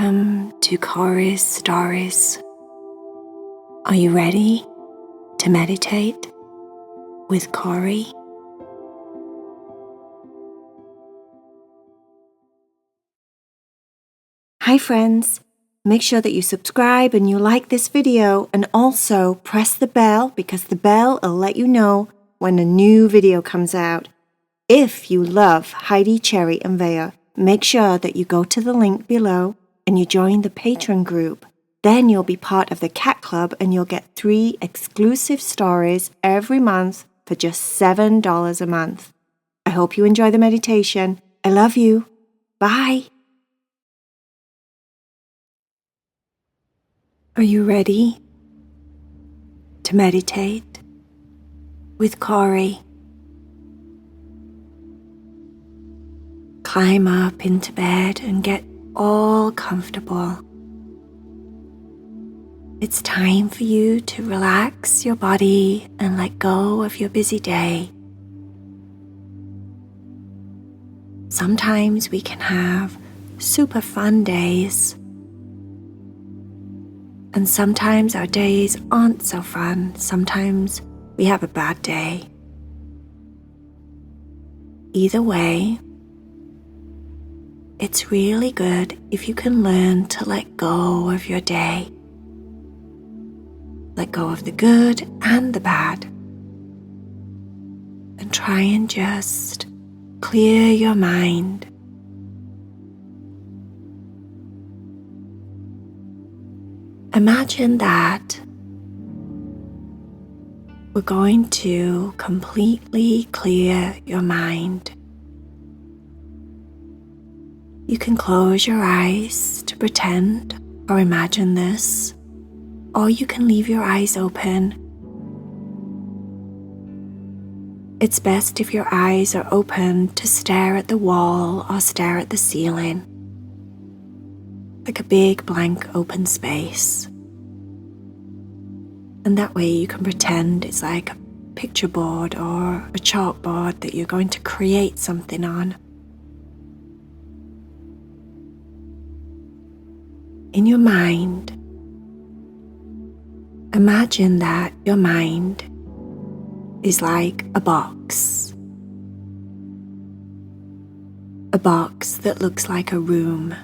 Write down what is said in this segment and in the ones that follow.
Welcome to Corey's Stories. Are you ready to meditate with Corey? Hi friends, make sure that you subscribe and you like this video, and also press the bell because the bell will let you know when a new video comes out. If you love Heidi, Cherry and VAYA, make sure that you go to the link below and you join the Patreon group. Then you'll be part of the Cat Club and you'll get 3 exclusive stories every month for just $7 a month. I hope you enjoy the meditation. I love you. Bye. Are you ready to meditate with Corey? Climb up into bed and get all comfortable. It's time for you to relax your body and let go of your busy day. Sometimes we can have super fun days, and sometimes our days aren't so fun. Sometimes we have a bad day. Either way, it's really good if you can learn to let go of your day. Let go of the good and the bad. And try and just clear your mind. Imagine that we're going to completely clear your mind. You can close your eyes to pretend or imagine this, or you can leave your eyes open. It's best if your eyes are open to stare at the wall or stare at the ceiling, like a big blank open space. And that way you can pretend it's like a picture board or a chalkboard that you're going to create something on. In your mind, imagine that your mind is like a box that looks like a room.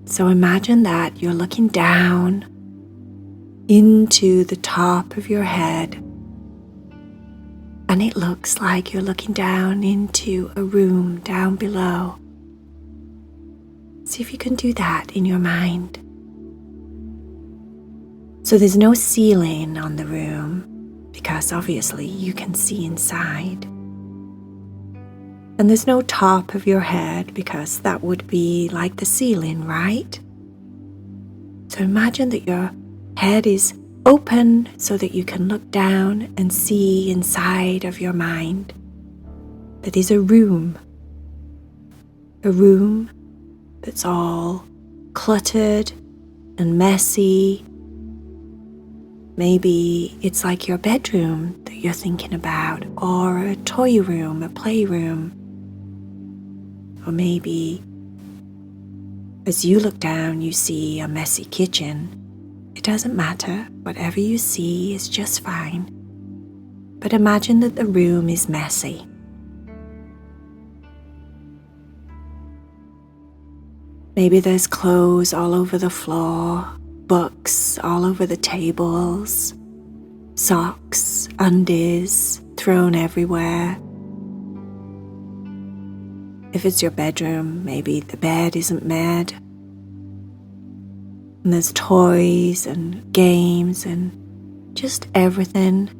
So imagine that you're looking down into the top of your head, and it looks like you're looking down into a room down below. See if you can do that in your mind. So there's no ceiling on the room, because obviously you can see inside. And there's no top of your head, because that would be like the ceiling, right? So imagine that your head is open so that you can look down and see inside of your mind. That is a room that's all cluttered and messy. Maybe it's like your bedroom that you're thinking about, or a toy room, a playroom. Or maybe as you look down, you see a messy kitchen. It doesn't matter, whatever you see is just fine. But imagine that the room is messy. Maybe there's clothes all over the floor, books all over the tables, socks, undies thrown everywhere. If it's your bedroom, maybe the bed isn't made. And there's toys and games and just everything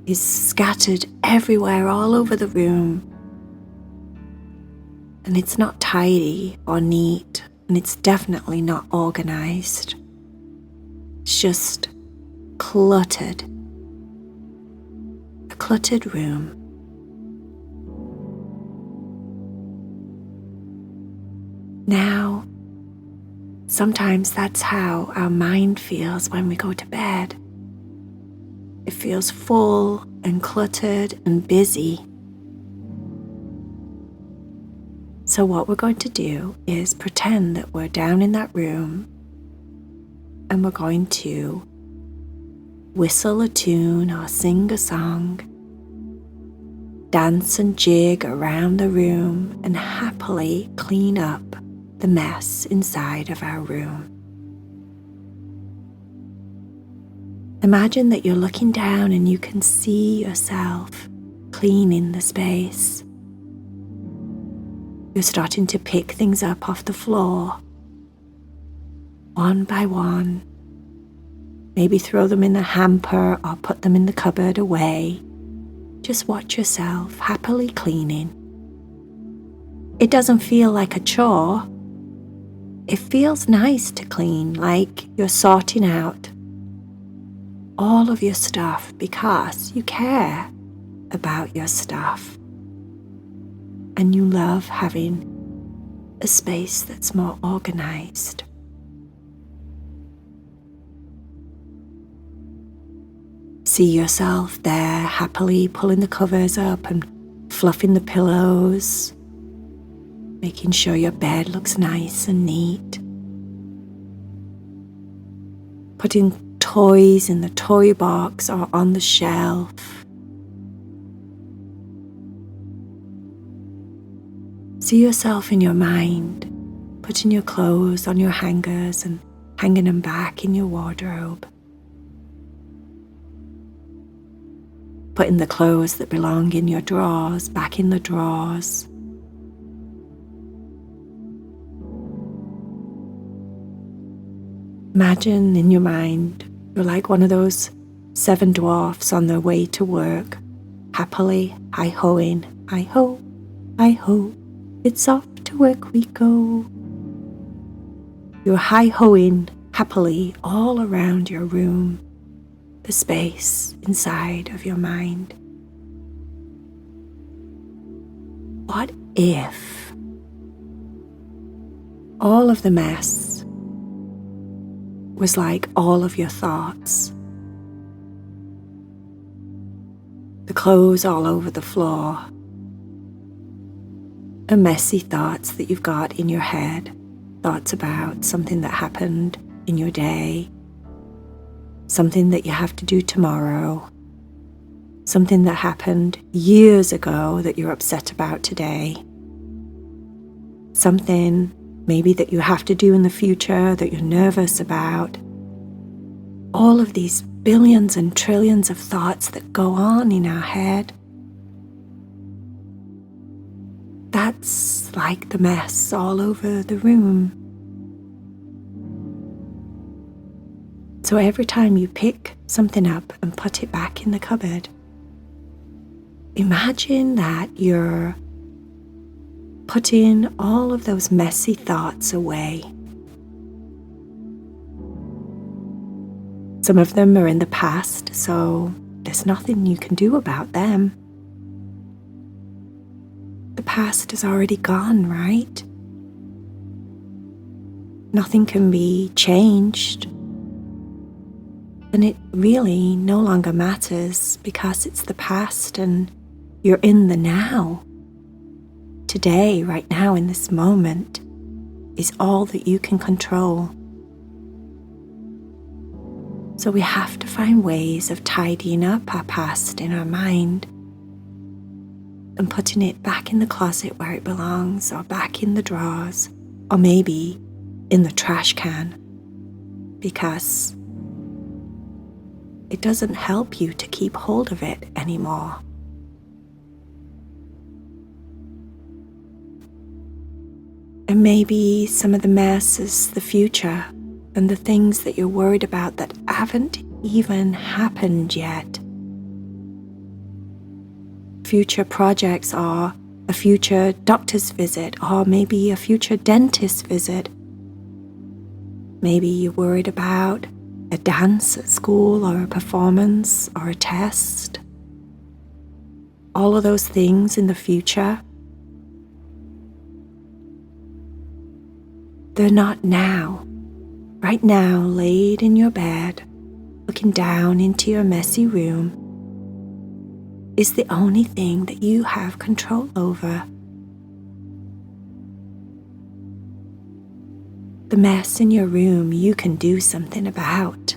is scattered everywhere all over the room. And it's not tidy or neat, and it's definitely not organized. It's just cluttered. A cluttered room. Now, sometimes that's how our mind feels when we go to bed. It feels full and cluttered and busy. So what we're going to do is pretend that we're down in that room and we're going to whistle a tune or sing a song, dance and jig around the room, and happily clean up the mess inside of our room. Imagine that you're looking down and you can see yourself cleaning the space. You're starting to pick things up off the floor, one by one. Maybe throw them in the hamper or put them in the cupboard away. Just watch yourself happily cleaning. It doesn't feel like a chore. It feels nice to clean, like you're sorting out all of your stuff because you care about your stuff. And you love having a space that's more organized. See yourself there happily pulling the covers up and fluffing the pillows, making sure your bed looks nice and neat. Putting toys in the toy box or on the shelf. See yourself in your mind, putting your clothes on your hangers and hanging them back in your wardrobe. Putting the clothes that belong in your drawers back in the drawers. Imagine in your mind, you're like one of those 7 dwarfs on their way to work, happily hi-hoing, hi-ho, hi-ho. It's off to work we go. You're hi-hoing happily all around your room, the space inside of your mind. What if all of the mess was like all of your thoughts? The clothes all over the floor, and messy thoughts that you've got in your head, thoughts about something that happened in your day, something that you have to do tomorrow, something that happened years ago that you're upset about today, something maybe that you have to do in the future that you're nervous about. All of these billions and trillions of thoughts that go on in our head. That's like the mess all over the room. So every time you pick something up and put it back in the cupboard, imagine that you're putting all of those messy thoughts away. Some of them are in the past, so there's nothing you can do about them. The past is already gone, right? Nothing can be changed. And it really no longer matters because it's the past and you're in the now. Today, right now, in this moment, is all that you can control. So we have to find ways of tidying up our past in our mind and putting it back in the closet where it belongs, or back in the drawers, or maybe in the trash can, because it doesn't help you to keep hold of it anymore. And maybe some of the mess is the future and the things that you're worried about that haven't even happened yet. Future projects are a future doctor's visit, or maybe a future dentist visit. Maybe you're worried about a dance at school, or a performance, or a test. All of those things in the future, they're not now. Right now, laid in your bed, looking down into your messy room, is the only thing that you have control over. the mess in your room you can do something about.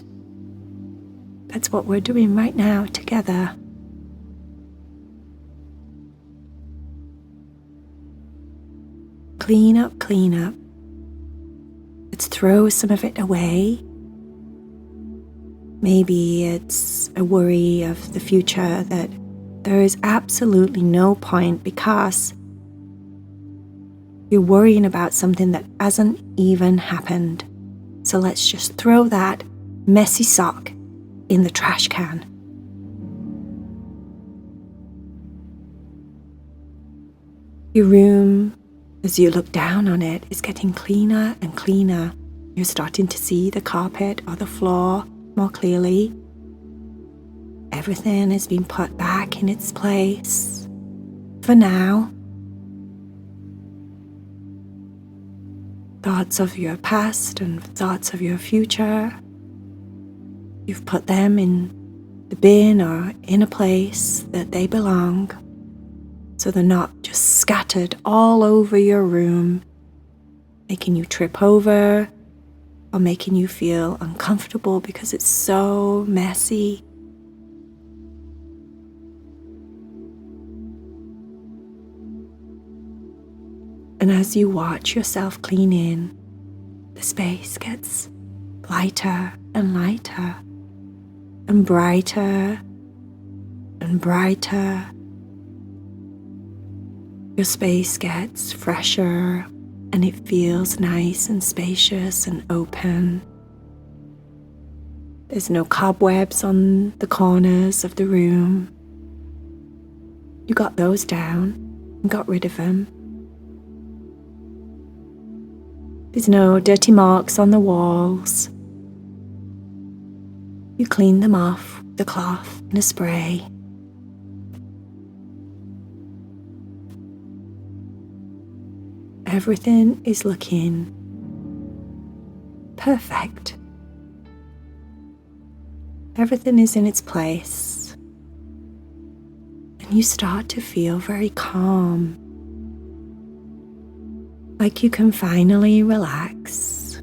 That's what we're doing right now together. Clean up, clean up. Let's throw some of it away. Maybe it's a worry of the future that there is absolutely no point because you're worrying about something that hasn't even happened. So let's just throw that messy sock in the trash can. Your room, as you look down on it, is getting cleaner and cleaner. You're starting to see the carpet or the floor more clearly. Everything has been put back in its place for now. Thoughts of your past and thoughts of your future, you've put them in the bin or in a place that they belong, so they're not just scattered all over your room, making you trip over or making you feel uncomfortable because it's so messy. And as you watch yourself clean in, the space gets lighter and lighter and brighter and brighter. Your space gets fresher and it feels nice and spacious and open. There's no cobwebs on the corners of the room. You got those down and got rid of them. There's no dirty marks on the walls. You clean them off with a cloth and a spray. Everything is looking perfect. Everything is in its place. And you start to feel very calm. Like you can finally relax.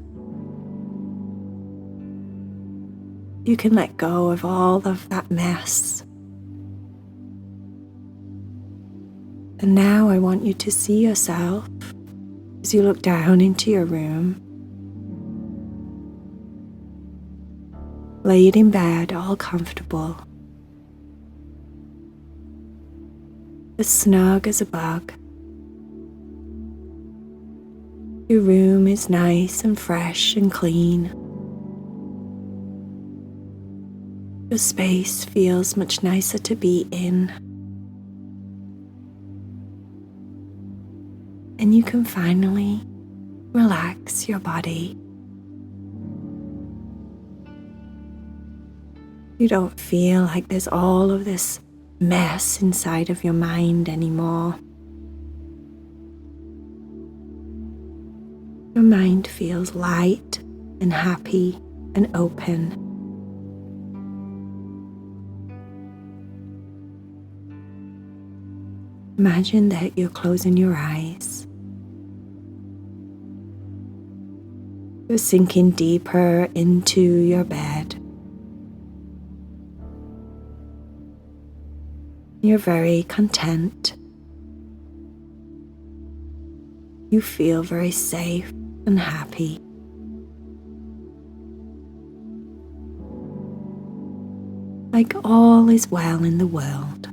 You can let go of all of that mess. And now I want you to see yourself as you look down into your room, laid in bed, all comfortable, as snug as a bug. Your room is nice and fresh and clean. Your space feels much nicer to be in. And you can finally relax your body. You don't feel like there's all of this mess inside of your mind anymore. Your mind feels light and happy and open. Imagine that you're closing your eyes. You're sinking deeper into your bed. You're very content. You feel very safe and happy. Like all is well in the world.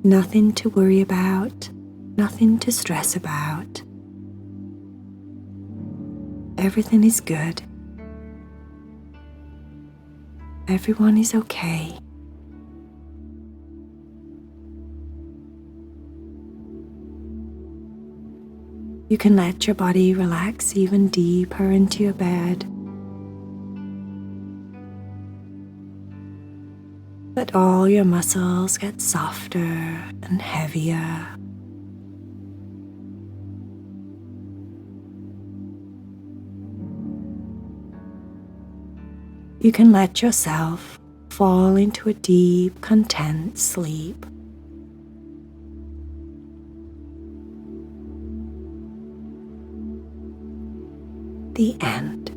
Nothing to worry about, nothing to stress about. Everything is good. Everyone is okay. You can let your body relax even deeper into your bed. Let all your muscles get softer and heavier. You can let yourself fall into a deep, content sleep. The end.